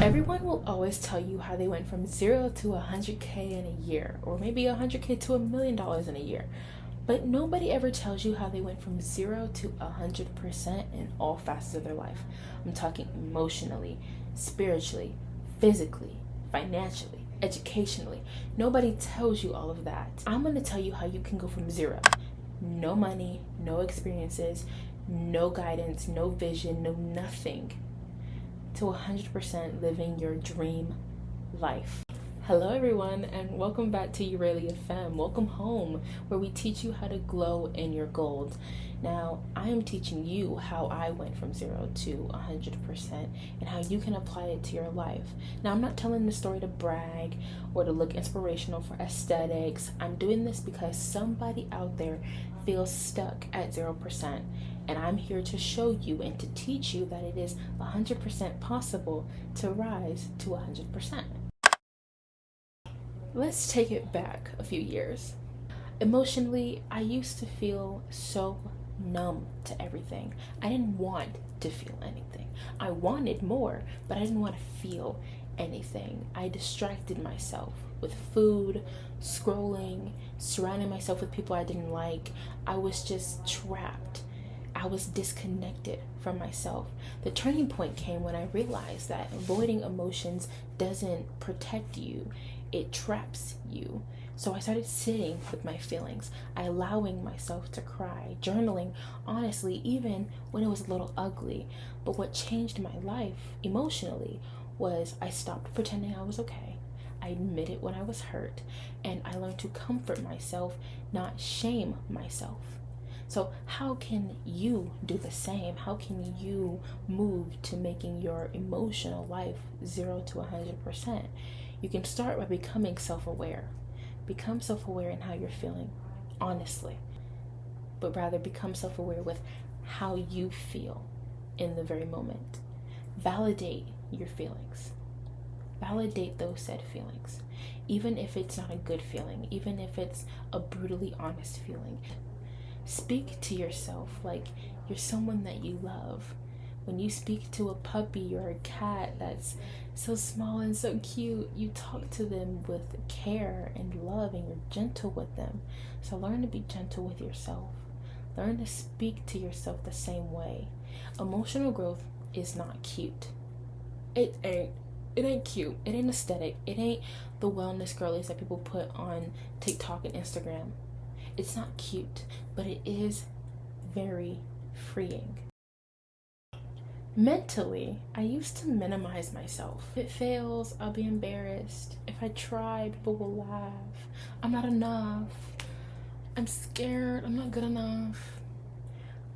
Everyone will always tell you how they went from 0 to 100K in a year, or maybe 100K to $1,000,000 in a year. But nobody ever tells you how they went from 0 to 100% in all facets of their life. I'm talking emotionally, spiritually, physically, financially, educationally. Nobody tells you all of that. I'm going to tell you how you can go from 0, no money, no experiences, no guidance, no vision, no nothing, to 100% living your dream life. Hello everyone, and welcome back to Aurelia Femme. Welcome home, where we teach you how to glow in your gold. Now, I am teaching you how I went from 0 to 100% and how you can apply it to your life. Now, I'm not telling this story to brag or to look inspirational for aesthetics. I'm doing this because somebody out there feels stuck at 0%. And I'm here to show you and to teach you that it is 100% possible to rise to 100%. Let's take it back a few years. Emotionally, I used to feel so numb to everything. I didn't want to feel anything. I wanted more, but I didn't want to feel anything. I distracted myself with food, scrolling, surrounding myself with people I didn't like. I was just trapped. I was disconnected from myself. The turning point came when I realized that avoiding emotions doesn't protect you, it traps you. So I started sitting with my feelings, allowing myself to cry, journaling, honestly, even when it was a little ugly. But what changed my life emotionally was I stopped pretending I was okay. I admitted when I was hurt, and I learned to comfort myself, not shame myself. So how can you do the same? How can you move to making your emotional life 0 to 100%? You can start by becoming self-aware. Become self-aware in how you're feeling, honestly. But rather become self-aware with how you feel in the very moment. Validate your feelings. Validate those said feelings. Even if it's not a good feeling, even if it's a brutally honest feeling. Speak to yourself like you're someone that you love. When you speak to a puppy or a cat that's so small and so cute, you talk to them with care and love, and you're gentle with them. So learn to be gentle with yourself. Learn to speak to yourself the same way. Emotional growth is not cute. It ain't cute. It ain't aesthetic. It ain't the wellness girlies that people put on TikTok and Instagram. It's not cute, but it is very freeing. Mentally, I used to minimize myself. If it fails, I'll be embarrassed. If I try, people will laugh. I'm not enough. I'm scared. I'm not good enough.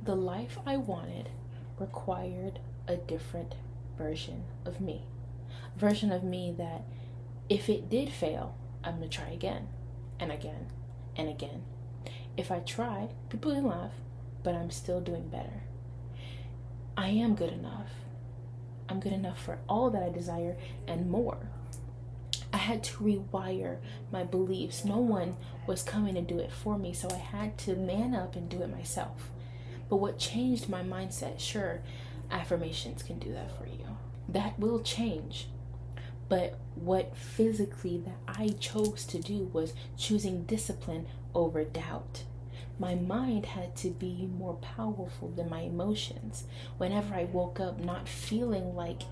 The life I wanted required a different version of me. A version of me that if it did fail, I'm gonna try again and again and again. If I try, people can laugh, but I'm still doing better. I am good enough. I'm good enough for all that I desire and more. I had to rewire my beliefs. No one was coming to do it for me, so I had to man up and do it myself. But what changed my mindset? Sure, affirmations can do that for you. That will change. But what physically that I chose to do was choosing discipline over doubt. My mind had to be more powerful than my emotions. Whenever I woke up not feeling like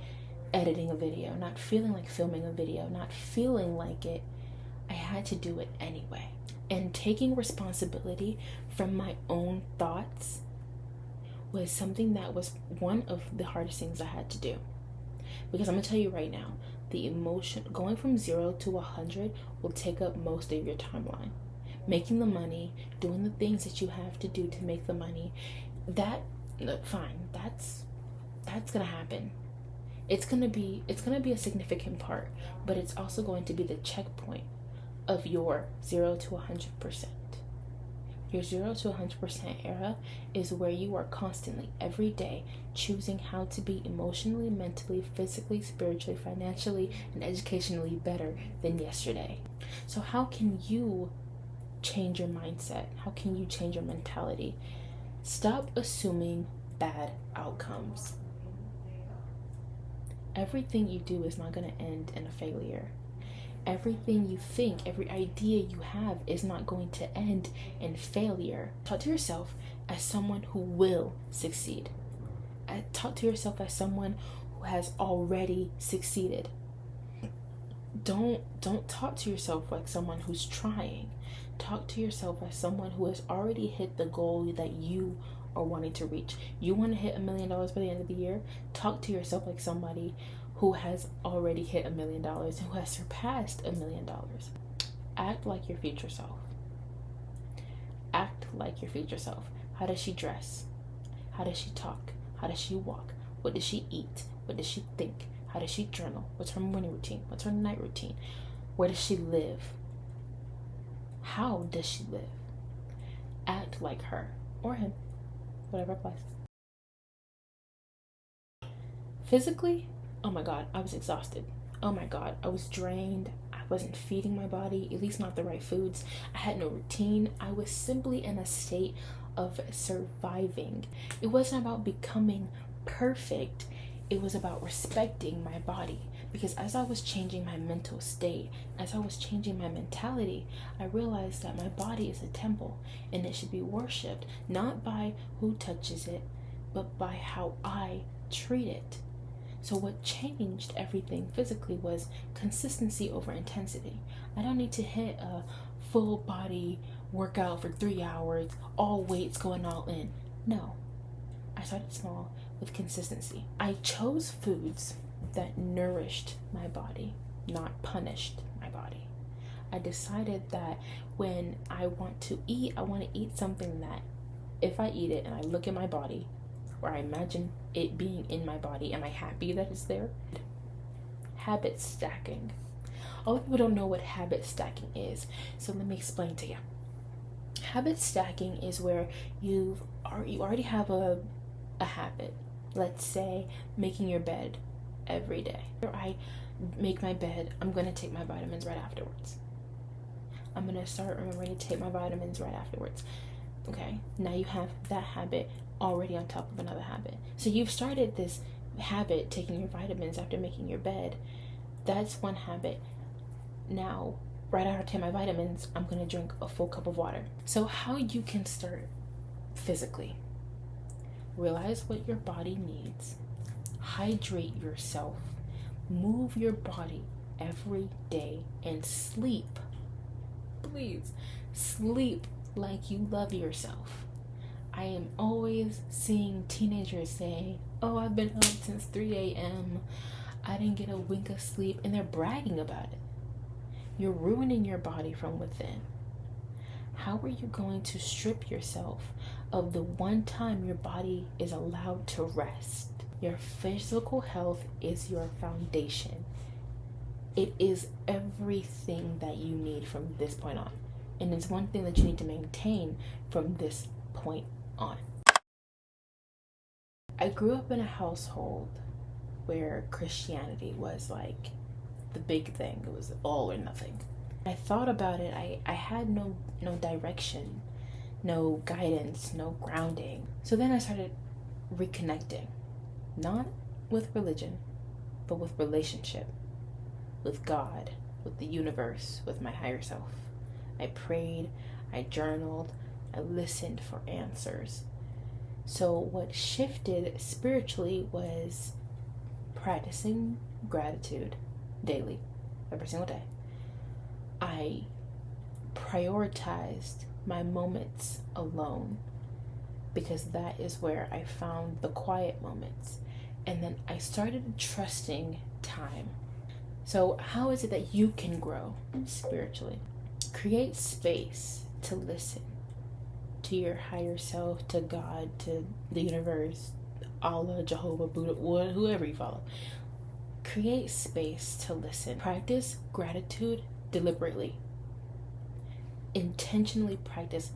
editing a video, not feeling like filming a video, not feeling like it, I had to do it anyway. And taking responsibility from my own thoughts was something that was one of the hardest things I had to do. Because I'm gonna tell you right now, the emotion going from 0 to 100 will take up most of your timeline. Making the money, doing the things that you have to do to make the money, fine, that's gonna happen. It's gonna be a significant part, but it's also going to be the checkpoint of your 0 to 100%. Your 0 to 100% era is where you are constantly, every day, choosing how to be emotionally, mentally, physically, spiritually, financially, and educationally better than yesterday. So how can you change your mindset? How can you change your mentality? Stop assuming bad outcomes. Everything you do is not going to end in a failure. Everything you think, every idea you have is not going to end in failure. Talk to yourself as someone who will succeed. Talk to yourself as someone who has already succeeded. Don't talk to yourself like someone who's trying. Talk to yourself as someone who has already hit the goal that you are wanting to reach. You want to hit $1 million by the end of the year? Talk to yourself like somebody who has already hit $1 million and who has surpassed $1 million. Act like your future self. Act like your future self. How does she dress? How does she talk? How does she walk? What does she eat? What does she think? How does she journal? What's her morning routine? What's her night routine? Where does she live? How does she live? Act like her or him, whatever applies. Physically, oh my God, I was exhausted. Oh my God, I was drained. I wasn't feeding my body, at least not the right foods. I had no routine. I was simply in a state of surviving. It wasn't about becoming perfect. It was about respecting my body, because as I was changing my mental state, as I was changing my mentality, I realized that my body is a temple and it should be worshipped, not by who touches it, but by how I treat it. So what changed everything physically was consistency over intensity. I don't need to hit a full body workout for 3 hours, all weights going all in. No, I started small with consistency. I chose foods that nourished my body, not punished my body. I decided that when I want to eat, I want to eat something that if I eat it and I look at my body, or I imagine it being in my body, am I happy that it's there? Habit stacking. A lot of people don't know what habit stacking is, so let me explain to you. Habit stacking is where you already have a habit. Let's say making your bed every day. I make my bed, I'm going to take my vitamins right afterwards. I'm going to start remembering to take my vitamins right afterwards. Okay, now you have that habit already on top of another habit. So you've started this habit, taking your vitamins after making your bed. That's one habit. Now, right after I take my vitamins, I'm going to drink a full cup of water. So how you can start physically. Realize what your body needs. Hydrate yourself. Move your body every day and sleep. Please, sleep like you love yourself. I am always seeing teenagers say, oh, I've been up since 3 a.m. I didn't get a wink of sleep, and they're bragging about it. You're ruining your body from within. How are you going to strip yourself of the one time your body is allowed to rest? Your physical health is your foundation. It is everything that you need from this point on. And it's one thing that you need to maintain from this point on. I grew up in a household where Christianity was like the big thing. It was all or nothing. I thought about it. I had no direction, no guidance, no grounding. So then I started reconnecting, not with religion, but with relationship, with God, with the universe, with my higher self. I prayed, I journaled, I listened for answers. So what shifted spiritually was practicing gratitude daily, every single day. I prioritized my moments alone because that is where I found the quiet moments. And then I started trusting time. So how is it that you can grow spiritually? Create space to listen to your higher self, to God, to the universe, Allah, Jehovah, Buddha, whoever you follow. Create space to listen. Practice gratitude deliberately. Intentionally practice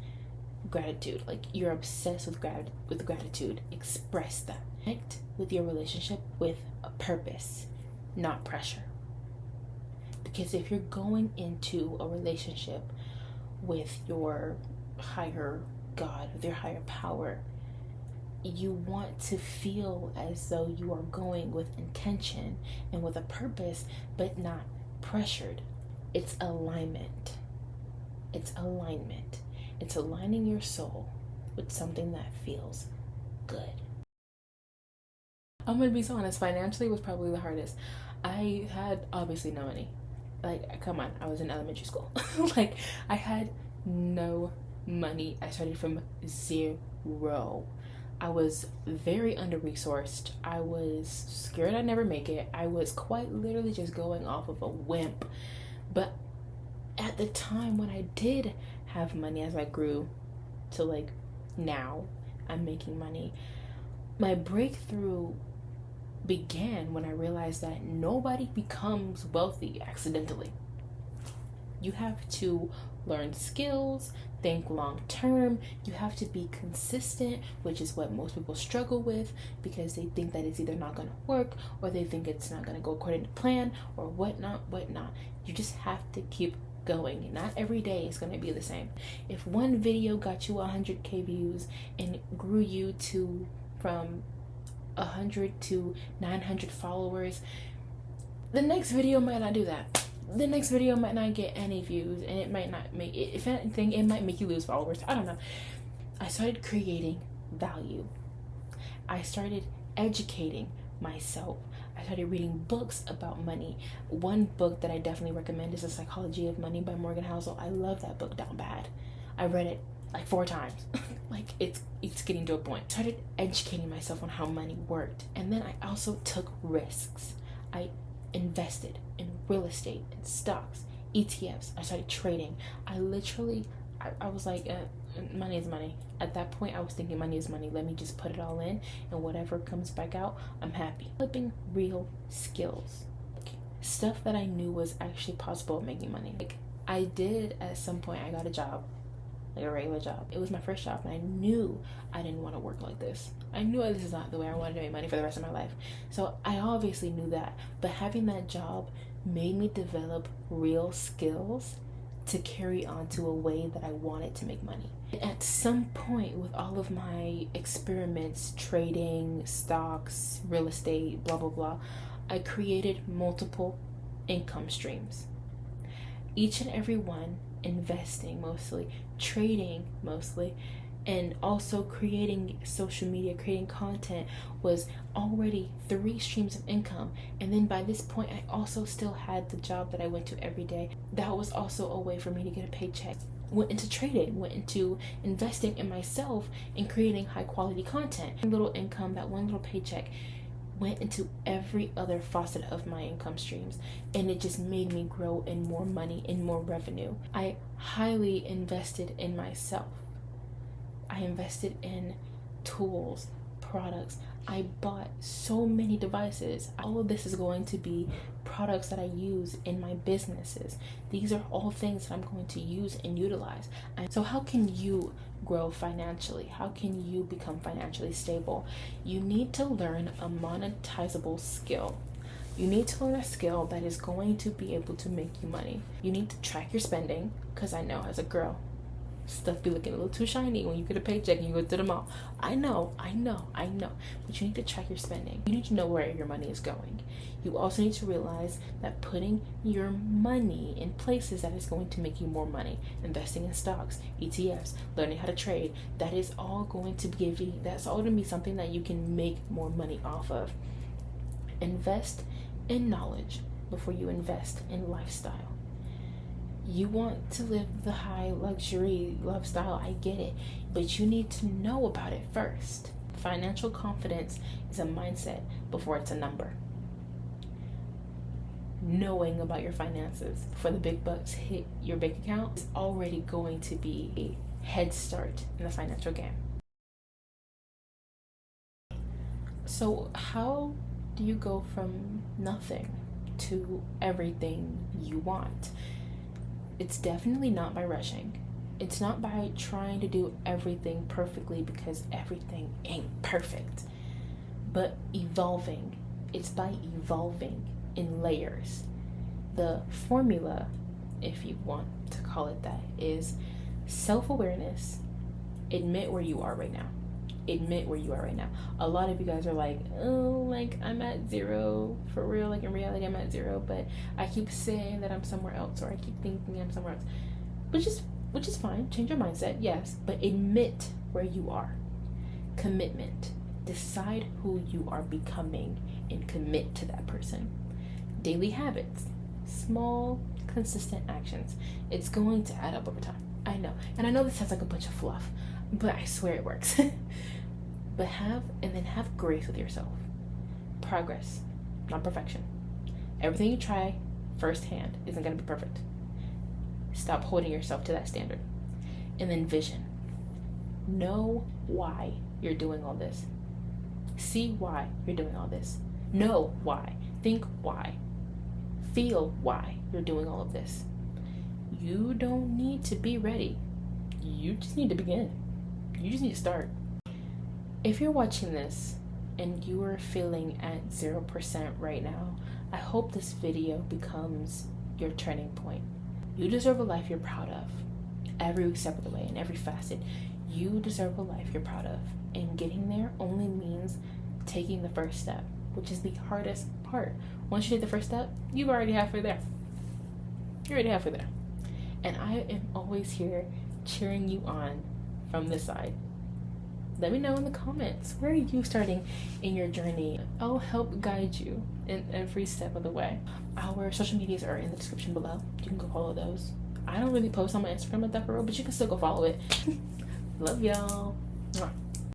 gratitude. Like you're obsessed with gratitude. Express that. Connect with your relationship with a purpose, not pressure. Because if you're going into a relationship with your higher God, with your higher power, you want to feel as though you are going with intention and with a purpose, but not pressured. It's alignment. It's alignment. It's aligning your soul with something that feels good. I'm gonna be so honest, financially was probably the hardest. I had obviously no money. Like, come on, I was in elementary school. Like, I had no money. I started from zero. I was very under-resourced. I was scared I'd never make it. I was quite literally just going off of a whim. But at the time when I did have money, as I grew to like now, I'm making money, my breakthrough began when I realized that nobody becomes wealthy accidentally. You have to learn skills, think long term, you have to be consistent, which is what most people struggle with because they think that it's either not going to work or they think it's not going to go according to plan or whatnot. You just have to keep going. Not every day is going to be the same. If one video got you 100k views and grew you to from 100 to 900 followers, the next video might not do that. The next video might not get any views, and it might not make it, if anything, it might make you lose followers. I don't know. I started creating value. I started educating myself. I started reading books about money. One book that I definitely recommend is The Psychology of Money by Morgan Housel. I love that book down bad. I read it like 4 times. Like, it's getting to a point. I started educating myself on how money worked. And then I also took risks. I invested in real estate, in stocks, ETFs. I started trading. I was like, money is money. At that point, I was thinking money is money. Let me just put it all in, and whatever comes back out, I'm happy. Flipping real skills. Stuff that I knew was actually possible of making money. Like, I did at some point, I got a job, like a regular job. It was my first job, and I knew I didn't want to work like this. I knew this is not the way I wanted to make money for the rest of my life. So I obviously knew that. But having that job made me develop real skills to carry on to a way that I wanted to make money. At some point, with all of my experiments, trading, stocks, real estate, blah, blah, blah, I created multiple income streams. Each and every one, investing mostly, trading mostly, and also creating social media, creating content, was already 3 streams of income. And then by this point, I also still had the job that I went to every day. That was also a way for me to get a paycheck. Went into trading, went into investing in myself and creating high quality content. One little income, that one little paycheck, went into every other facet of my income streams, and it just made me grow in more money, in more revenue. I highly invested in myself. I invested in tools, products. I bought so many devices. All of this is going to be products that I use in my businesses. These are all things that I'm going to use and utilize. And so how can you grow financially? How can you become financially stable? You need to learn a monetizable skill. You need to learn a skill that is going to be able to make you money. You need to track your spending, because I know as a girl, stuff be looking a little too shiny when you get a paycheck and you go to the mall. I know. But you need to track your spending. You need to know where your money is going. You also need to realize that putting your money in places that is going to make you more money, investing in stocks, ETFs, learning how to trade, that is all going to give you, that's all going to be something that you can make more money off of. Invest in knowledge before you invest in lifestyle. You want to live the high luxury lifestyle, I get it, but you need to know about it first. Financial confidence is a mindset before it's a number. Knowing about your finances before the big bucks hit your bank account is already going to be a head start in the financial game. So how do you go from nothing to everything you want? It's definitely not by rushing. It's not by trying to do everything perfectly, because everything ain't perfect. But evolving. It's by evolving in layers. The formula, if you want to call it that, is self-awareness. Admit where you are right now. Admit where you are right now. A lot of you guys are like, oh, like I'm at 0 for real. Like in reality, I'm at 0, but I keep saying that I'm somewhere else, or I keep thinking I'm somewhere else. Which is fine. Change your mindset, yes, but admit where you are. Commitment. Decide who you are becoming and commit to that person. Daily habits. Small, consistent actions. It's going to add up over time. I know. And I know this sounds like a bunch of fluff, but I swear it works. But have grace with yourself. Progress, not perfection. Everything you try firsthand isn't going to be perfect. Stop holding yourself to that standard. And then vision. Know why you're doing all this. See why you're doing all this. Know why. Think why. Feel why you're doing all of this. You don't need to be ready. You just need to begin. You just need to start. If you're watching this and you are feeling at 0% right now, I hope this video becomes your turning point. You deserve a life you're proud of. Every step of the way, in every facet. You deserve a life you're proud of. And getting there only means taking the first step, which is the hardest part. Once you take the first step, you're already halfway there. You're already halfway there. And I am always here cheering you on from this side. Let me know in the comments, where are you starting in your journey? I'll help guide you in every step of the way. Our social medias are in the description below. You can go follow those. I don't really post on my Instagram like that for real, but you can still go follow it. Love y'all. Mwah.